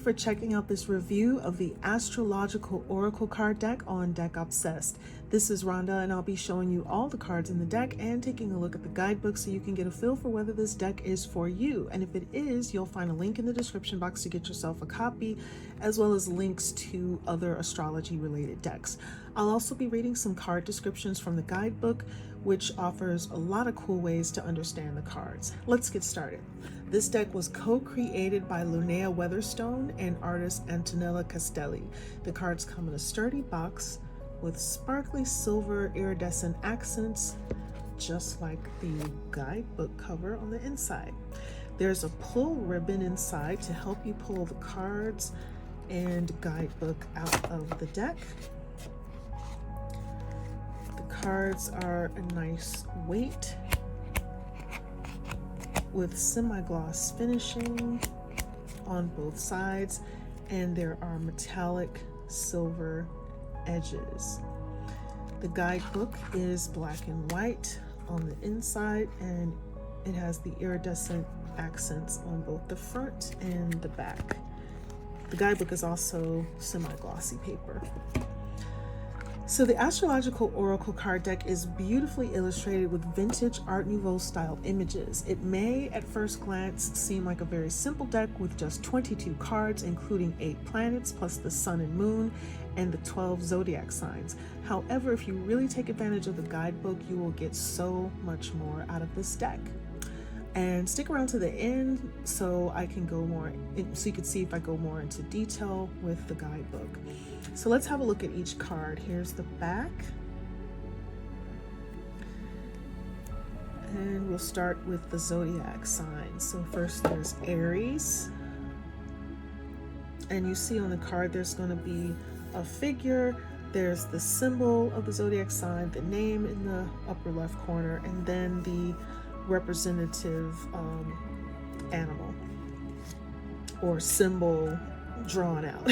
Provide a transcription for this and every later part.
for checking out this review of the Astrological Oracle card deck on Deck Obsessed. This is Rhonda, and I'll be showing you all the cards in the deck and taking a look at the guidebook so you can get a feel for whether this deck is for you. And if it is, you'll find a link in the description box to get yourself a copy, as well as links to other astrology related decks. I'll also be reading some card descriptions from the guidebook, which offers a lot of cool ways to understand the cards. Let's get started. This deck was co-created by Linnea Weatherstone and artist Antonella Castelli. The cards come in a sturdy box with sparkly silver iridescent accents, just like the guidebook cover on the inside. There's a pull ribbon inside to help you pull the cards and guidebook out of the deck. The cards are a nice weight with semi-gloss finishing on both sides, and there are metallic silver edges. The guidebook is black and white on the inside, and it has the iridescent accents on both the front and the back. The guidebook is also semi-glossy paper. So the Astrological Oracle card deck is beautifully illustrated with vintage Art Nouveau style images. It may at first glance seem like a very simple deck with just 22 cards, including 8 planets plus the sun and moon and the 12 zodiac signs. However, if you really take advantage of the guidebook, you will get so much more out of this deck. And stick around to the end so I can go more, so you can see if I go more into detail with the guidebook. So let's have a look at each card. Here's the back. And we'll start with the zodiac signs. So first there's Aries. And you see on the card there's going to be a figure. There's the symbol of the zodiac sign, the name in the upper left corner, and then the representative animal or symbol drawn out.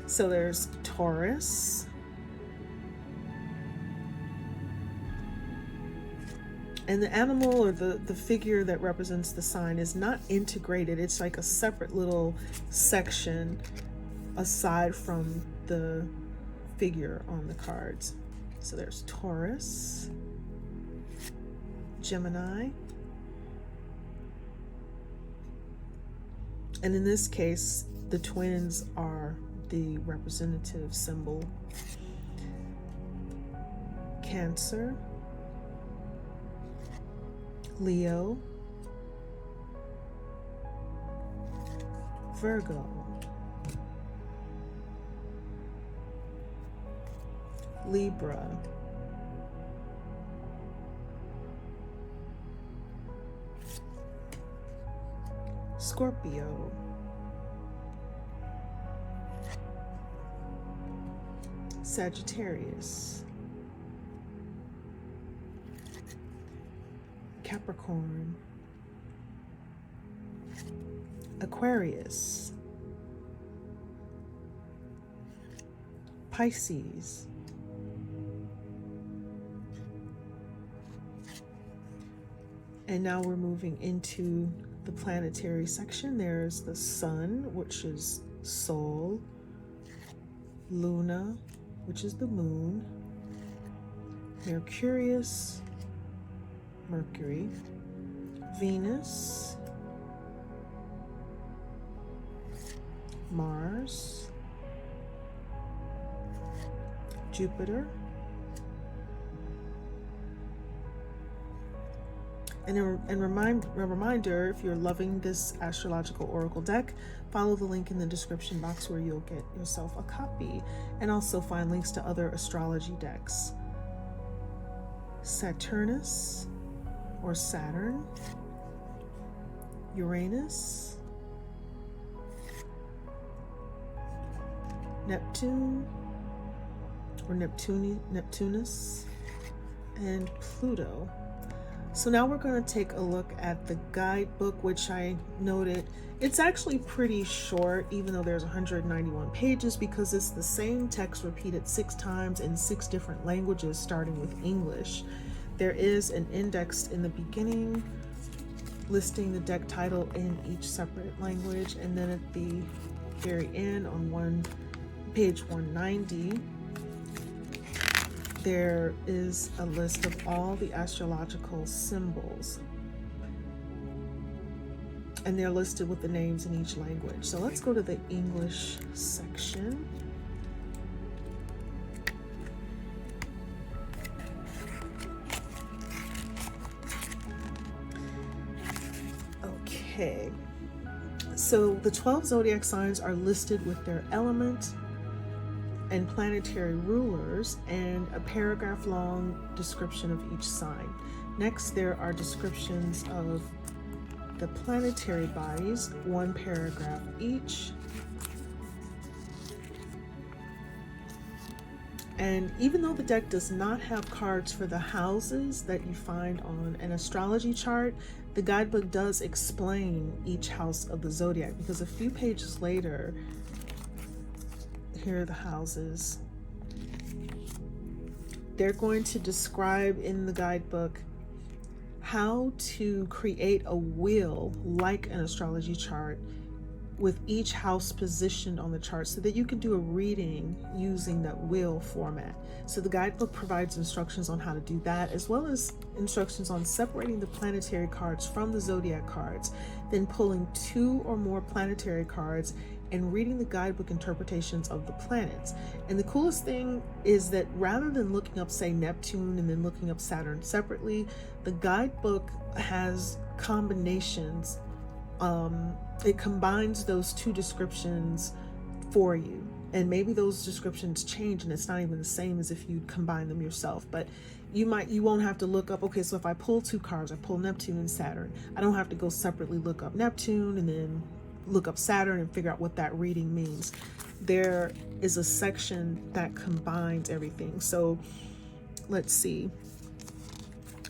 So there's Taurus, and the animal or the figure that represents the sign is not integrated. It's like a separate little section aside from the figure on the cards. So there's Taurus, Gemini, and in this case the twins are the representative symbol. Cancer, Leo, Virgo, Libra, Scorpio, Sagittarius, Capricorn, Aquarius, Pisces, and now we're moving into the planetary section. There's the Sun, which is Sol, Luna, which is the moon, Mercurius, Mercury, Venus, Mars, Jupiter, and a reminder, if you're loving this Astrological Oracle deck, follow the link in the description box where you'll get yourself a copy, and also find links to other astrology decks. Saturnus or Saturn, Uranus, Neptune or Neptunus, and Pluto. So now we're going to take a look at the guidebook, which I noted it's actually pretty short, even though there's 191 pages, because it's the same text repeated 6 times in 6 different languages, starting with English. There is an index in the beginning listing the deck title in each separate language, and then at the very end on page 190, there is a list of all the astrological symbols, and they're listed with the names in each language. So let's go to the English section. Okay, so the 12 zodiac signs are listed with their element and planetary rulers and a paragraph long description of each sign. Next, there are descriptions of the planetary bodies, 1 paragraph each. And even though the deck does not have cards for the houses that you find on an astrology chart, the guidebook does explain each house of the zodiac, because a few pages later, here are the houses. They're going to describe in the guidebook how to create a wheel like an astrology chart with each house positioned on the chart, so that you can do a reading using that wheel format. So the guidebook provides instructions on how to do that, as well as instructions on separating the planetary cards from the zodiac cards, then pulling 2 or more planetary cards and reading the guidebook interpretations of the planets. And the coolest thing is that rather than looking up, say, Neptune and then looking up Saturn separately, the guidebook has combinations. It combines those 2 descriptions for you, and maybe those descriptions change and it's not even the same as if you combine them yourself. But you won't have to look up, okay, so if I pull 2 cards, I pull Neptune and Saturn, I don't have to go separately look up Neptune and then look up Saturn and figure out what that reading means. There is a section that combines everything. So let's see,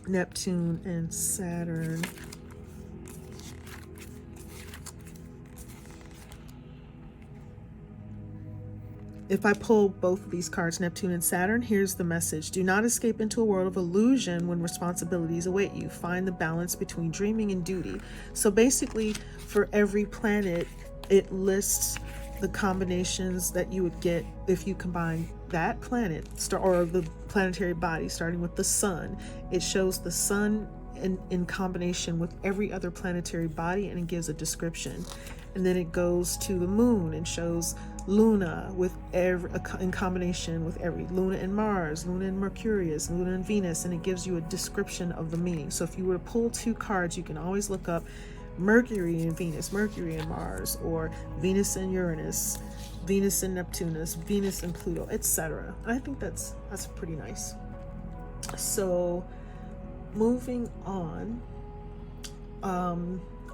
Neptune and Saturn. If I pull both of these cards, Neptune and Saturn, here's the message. Do not escape into a world of illusion when responsibilities await you. Find the balance between dreaming and duty. So basically, for every planet, it lists the combinations that you would get if you combine that planet or the planetary body, starting with the sun. It shows the sun in combination with every other planetary body, and it gives a description. And then it goes to the moon and shows Luna with in combination with every Luna and Mars, Luna and Mercurius, Luna and Venus, and it gives you a description of the meaning. So if you were to pull 2 cards, you can always look up Mercury and Venus, Mercury and Mars, or Venus and Uranus, Venus and Neptunus, Venus and Pluto, etc. I think that's pretty nice. So moving on,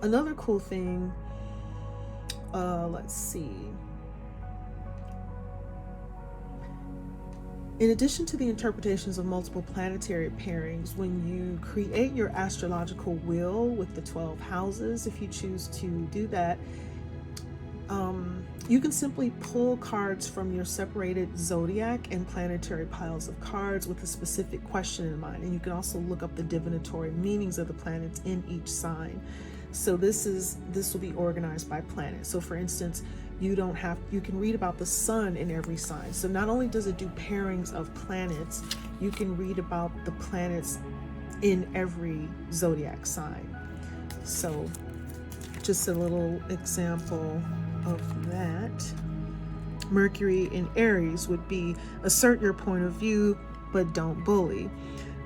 another cool thing, let's see. In addition to the interpretations of multiple planetary pairings, when you create your astrological wheel with the 12 houses, if you choose to do that, you can simply pull cards from your separated zodiac and planetary piles of cards with a specific question in mind. And you can also look up the divinatory meanings of the planets in each sign. So this will be organized by planet. So for instance, you can read about the sun in every sign. So not only does it do pairings of planets, you can read about the planets in every zodiac sign. So just a little example of that. Mercury in Aries would be assert your point of view, but don't bully.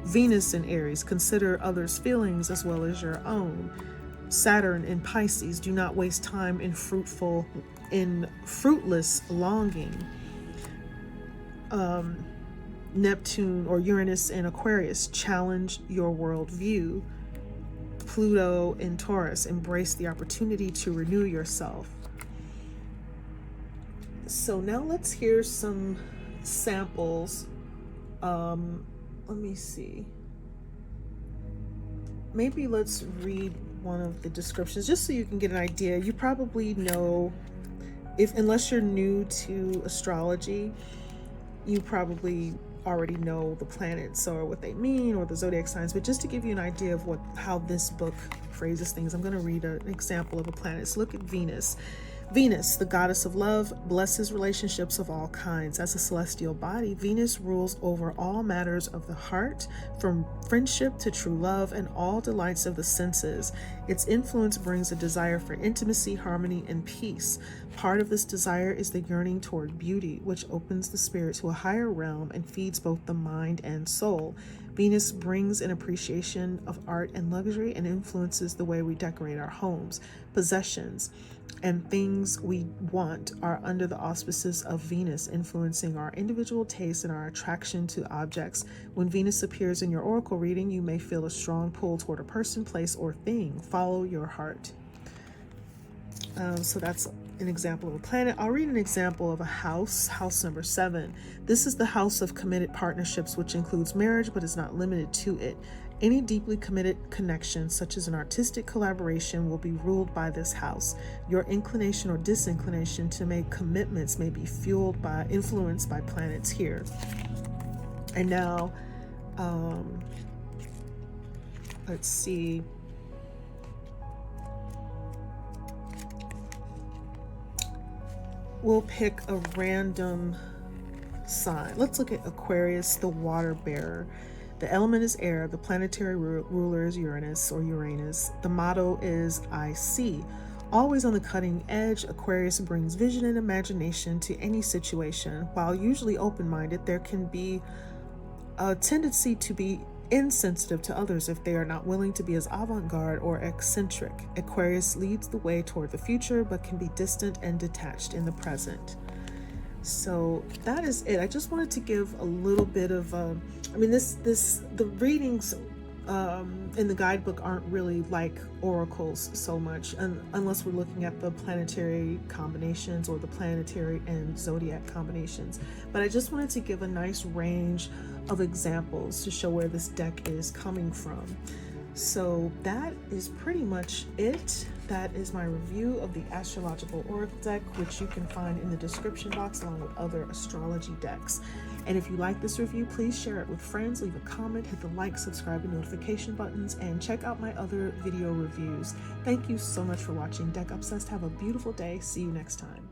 Venus in Aries, consider others' feelings as well as your own. Saturn in Pisces, do not waste time in fruitless longing. Neptune or Uranus in Aquarius, challenge your worldview. Pluto in Taurus, embrace the opportunity to renew yourself. So now let's hear some samples. Let me see. Maybe let's read one of the descriptions just so you can get an idea. You probably know, unless you're new to astrology, you probably already know the planets or what they mean or the zodiac signs, but just to give you an idea of how this book phrases things, I'm going to read an example of a planet. So look at Venus. Venus, the goddess of love, blesses relationships of all kinds. As a celestial body, Venus rules over all matters of the heart, from friendship to true love and all delights of the senses. Its influence brings a desire for intimacy, harmony, and peace. Part of this desire is the yearning toward beauty, which opens the spirit to a higher realm and feeds both the mind and soul. Venus brings an appreciation of art and luxury and influences the way we decorate our homes. Possessions and things we want are under the auspices of Venus, influencing our individual tastes and our attraction to objects. When Venus appears in your oracle reading, you may feel a strong pull toward a person, place, or thing. Follow your heart. So that's an example of a planet. I'll read an example of a house, house number 7. This is the house of committed partnerships, which includes marriage but is not limited to it. Any deeply committed connection, such as an artistic collaboration, will be ruled by this house. Your inclination or disinclination to make commitments may be influenced by planets here. And now, let's see. We'll pick a random sign. Let's look at Aquarius, the water bearer. The element is air. The planetary ruler is Uranus or Uranus. The motto is I see. Always on the cutting edge, Aquarius brings vision and imagination to any situation. While usually open-minded, there can be a tendency to be insensitive to others if they are not willing to be as avant-garde or eccentric. Aquarius leads the way toward the future, but can be distant and detached in the present. So that is it. I just wanted to give a little bit of, the readings in the guidebook aren't really like oracles so much, unless we're looking at the planetary combinations or the planetary and zodiac combinations. But I just wanted to give a nice range of examples to show where this deck is coming from. So that is pretty much it. That is my review of the Astrological Oracle deck, which you can find in the description box along with other astrology decks. And if you like this review, please share it with friends, leave a comment, hit the like, subscribe, and notification buttons, and check out my other video reviews. Thank you so much for watching. Deck Obsessed. Have a beautiful day. See you next time.